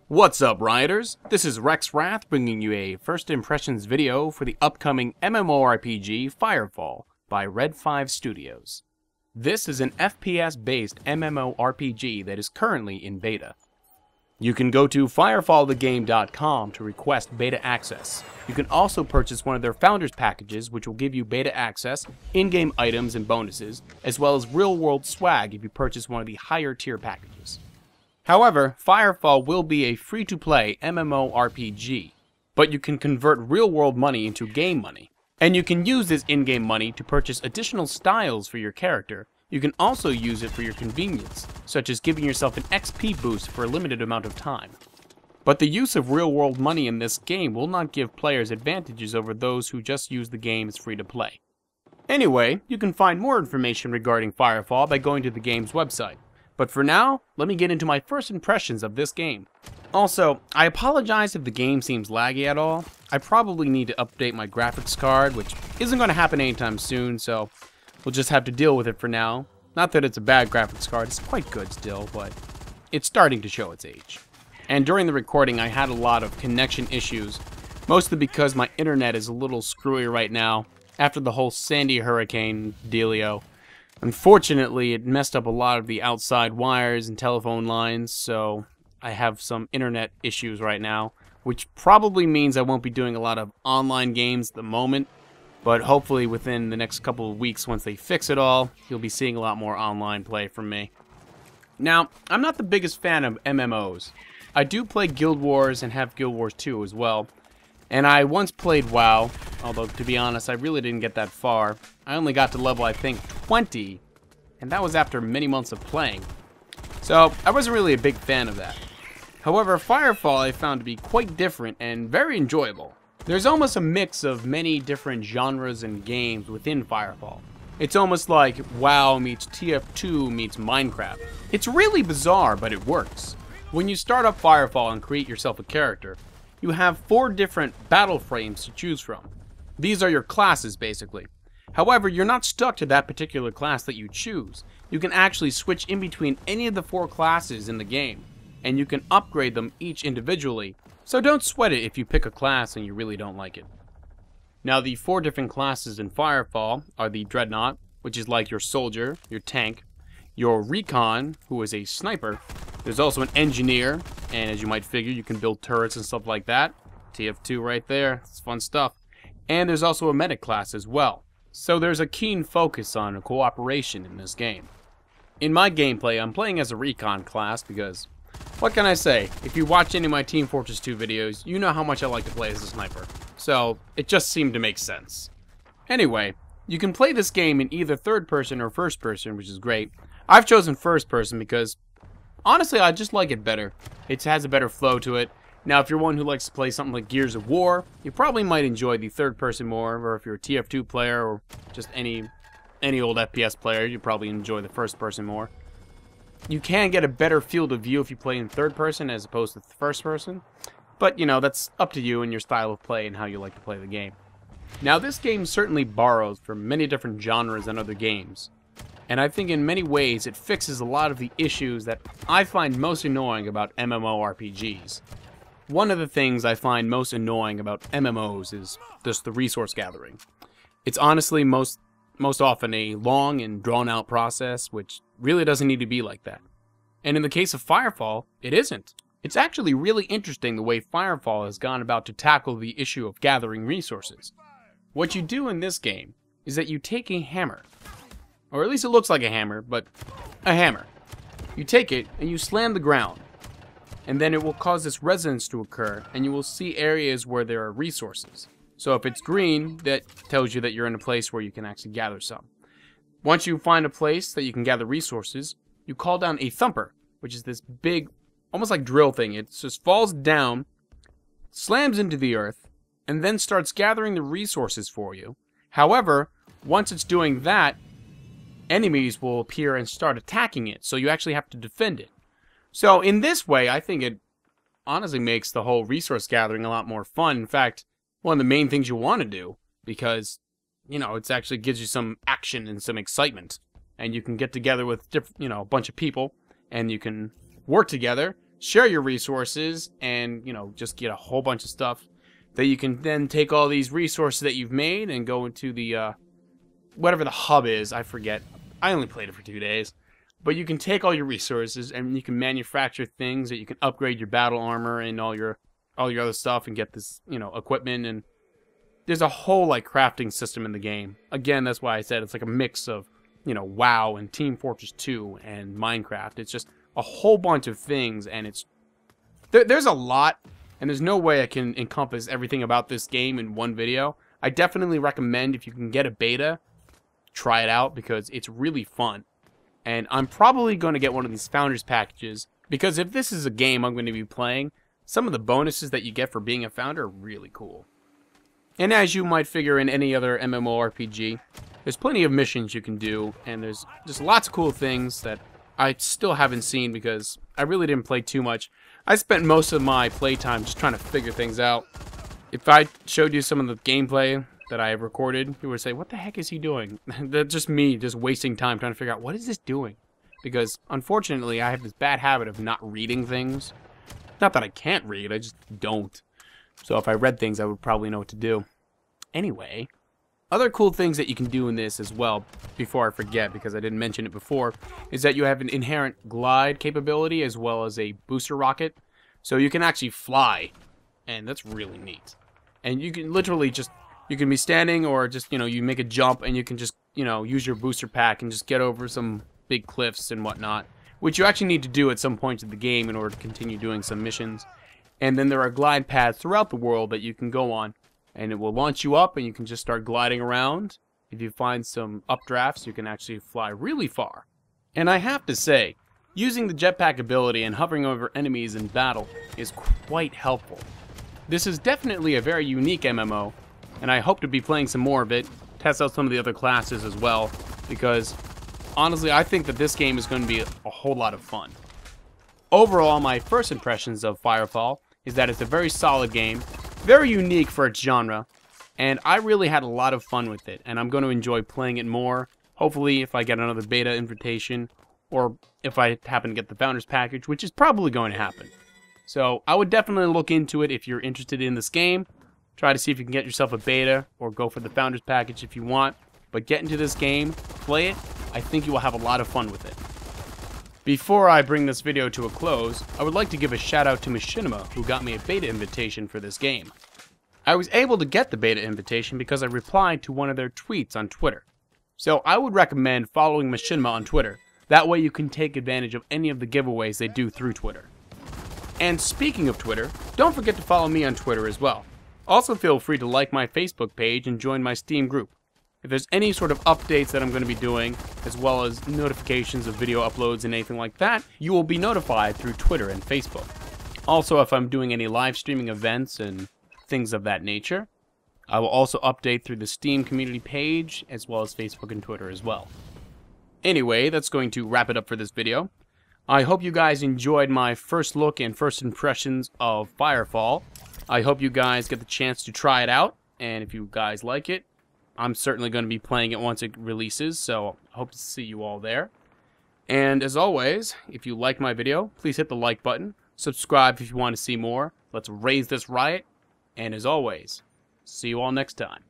What's up, Rioters? This is RexRath bringing you a first impressions video for the upcoming MMORPG FireFall by Red 5 Studios. This is an FPS-based MMORPG that is currently in beta. You can go to firefallthegame.com to request beta access. You can also purchase one of their founders packages, which will give you beta access, in-game items and bonuses, as well as real-world swag if you purchase one of the higher tier packages. However, FireFall will be a free-to-play MMORPG, but you can convert real-world money into game money. And you can use this in-game money to purchase additional styles for your character. You can also use it for your convenience, such as giving yourself an XP boost for a limited amount of time. But the use of real-world money in this game will not give players advantages over those who just use the game as free-to-play. Anyway, you can find more information regarding FireFall by going to the game's website. But for now, let me get into my first impressions of this game. Also, I apologize if the game seems laggy at all. I probably need to update my graphics card, which isn't going to happen anytime soon, so we'll just have to deal with it for now. Not that it's a bad graphics card, it's quite good still, but it's starting to show its age. And during the recording, I had a lot of connection issues, mostly because my internet is a little screwy right now after the whole Sandy hurricane dealio. Unfortunately, it messed up a lot of the outside wires and telephone lines, so I have some internet issues right now, which probably means I won't be doing a lot of online games at the moment, but hopefully within the next couple of weeks, once they fix it all, you'll be seeing a lot more online play from me. Now, I'm not the biggest fan of MMOs. I do play Guild Wars and have Guild Wars 2 as well, and I once played WoW, although to be honest, I really didn't get that far. I only got to level, I think, 20, and that was after many months of playing. So, I wasn't really a big fan of that. However, FireFall I found to be quite different and very enjoyable. There's almost a mix of many different genres and games within FireFall. It's almost like WoW meets TF2 meets Minecraft. It's really bizarre, but it works. When you start up FireFall and create yourself a character, you have 4 different battle frames to choose from. These are your classes, basically. However, you're not stuck to that particular class that you choose. You can actually switch in between any of the 4 classes in the game, and you can upgrade them each individually, so don't sweat it if you pick a class and you really don't like it. Now, the 4 different classes in FireFall are the Dreadnought, which is like your soldier, your tank, your Recon, who is a sniper. There's also an engineer, and as you might figure, you can build turrets and stuff like that. TF2 right there, it's fun stuff. And there's also a medic class as well. So there's a keen focus on cooperation in this game. In my gameplay, I'm playing as a Recon class because, what can I say? If you watch any of my Team Fortress 2 videos, you know how much I like to play as a sniper. So it just seemed to make sense. Anyway, you can play this game in either third person or first person, which is great. I've chosen first person because, honestly, I just like it better. It has a better flow to it. Now, if you're one who likes to play something like Gears of War, you probably might enjoy the third person more, or if you're a TF2 player or just any old FPS player, you probably enjoy the first person more. You can get a better field of view if you play in third person as opposed to first person, but you know, that's up to you and your style of play and how you like to play the game. Now, this game certainly borrows from many different genres and other games, and I think in many ways it fixes a lot of the issues that I find most annoying about MMORPGs. One of the things I find most annoying about MMOs is just the resource gathering. It's honestly most often a long and drawn-out process, which really doesn't need to be like that. And in the case of FireFall, it isn't. It's actually really interesting the way FireFall has gone about to tackle the issue of gathering resources. What you do in this game is that you take a hammer, or at least it looks like a hammer, but a hammer. You take it and you slam the ground, and then it will cause this resonance to occur, and you will see areas where there are resources. So if it's green, that tells you that you're in a place where you can actually gather some. Once you find a place that you can gather resources, you call down a thumper, which is this big, almost like drill thing. It just falls down, slams into the earth, and then starts gathering the resources for you. However, once it's doing that, enemies will appear and start attacking it, so you actually have to defend it. So in this way, I think it honestly makes the whole resource gathering a lot more fun. In fact, one of the main things you want to do, because, you know, it actually gives you some action and some excitement. And you can get together with, a bunch of people, and you can work together, share your resources and, you know, just get a whole bunch of stuff that you can then take all these resources that you've made and go into the, whatever the hub is, I forget. I only played it for 2 days. But you can take all your resources and you can manufacture things that you can upgrade your battle armor and all your other stuff and get this, you know, equipment. And there's a whole, like, crafting system in the game. Again, that's why I said it's like a mix of, you know, WoW and Team Fortress 2 and Minecraft. It's just a whole bunch of things, and it's... There's a lot, and there's no way I can encompass everything about this game in one video. I definitely recommend, if you can get a beta, try it out, because it's really fun. And I'm probably going to get one of these Founders packages, because if this is a game I'm going to be playing, some of the bonuses that you get for being a Founder are really cool. And as you might figure in any other MMORPG, there's plenty of missions you can do, and there's just lots of cool things that I still haven't seen because I really didn't play too much. I spent most of my playtime just trying to figure things out. If I showed you some of the gameplay that I have recorded, you would say, what the heck is he doing? That's just me just wasting time trying to figure out, what is this doing? Because, unfortunately, I have this bad habit of not reading things. Not that I can't read, I just don't. So if I read things, I would probably know what to do. Anyway, other cool things that you can do in this as well, before I forget, because I didn't mention it before, is that you have an inherent glide capability as well as a booster rocket. So you can actually fly, and that's really neat. And you can literally just... You can be standing, or just, you know, you make a jump and you can just, you know, use your booster pack and just get over some big cliffs and whatnot, which you actually need to do at some points of the game in order to continue doing some missions. And then there are glide paths throughout the world that you can go on, and it will launch you up and you can just start gliding around. If you find some updrafts, you can actually fly really far. And I have to say, using the jetpack ability and hovering over enemies in battle is quite helpful. This is definitely a very unique MMO, and I hope to be playing some more of it, test out some of the other classes as well, because honestly I think that this game is going to be a whole lot of fun. Overall, my first impressions of FireFall is that it's a very solid game, very unique for its genre, and I really had a lot of fun with it, and I'm going to enjoy playing it more, hopefully if I get another beta invitation, or if I happen to get the Founders package, which is probably going to happen. So I would definitely look into it if you're interested in this game. Try to see if you can get yourself a beta, or go for the Founders package if you want. But get into this game, play it, I think you will have a lot of fun with it. Before I bring this video to a close, I would like to give a shout out to Machinima, who got me a beta invitation for this game. I was able to get the beta invitation because I replied to one of their tweets on Twitter. So I would recommend following Machinima on Twitter. That way you can take advantage of any of the giveaways they do through Twitter. And speaking of Twitter, don't forget to follow me on Twitter as well. Also feel free to like my Facebook page and join my Steam group. If there's any sort of updates that I'm going to be doing, as well as notifications of video uploads and anything like that, you will be notified through Twitter and Facebook. Also, if I'm doing any live streaming events and things of that nature, I will also update through the Steam community page, as well as Facebook and Twitter as well. Anyway, that's going to wrap it up for this video. I hope you guys enjoyed my first look and first impressions of FireFall. I hope you guys get the chance to try it out, and if you guys like it, I'm certainly going to be playing it once it releases, so I hope to see you all there. And as always, if you like my video, please hit the like button, subscribe if you want to see more, let's raise this riot, and as always, see you all next time.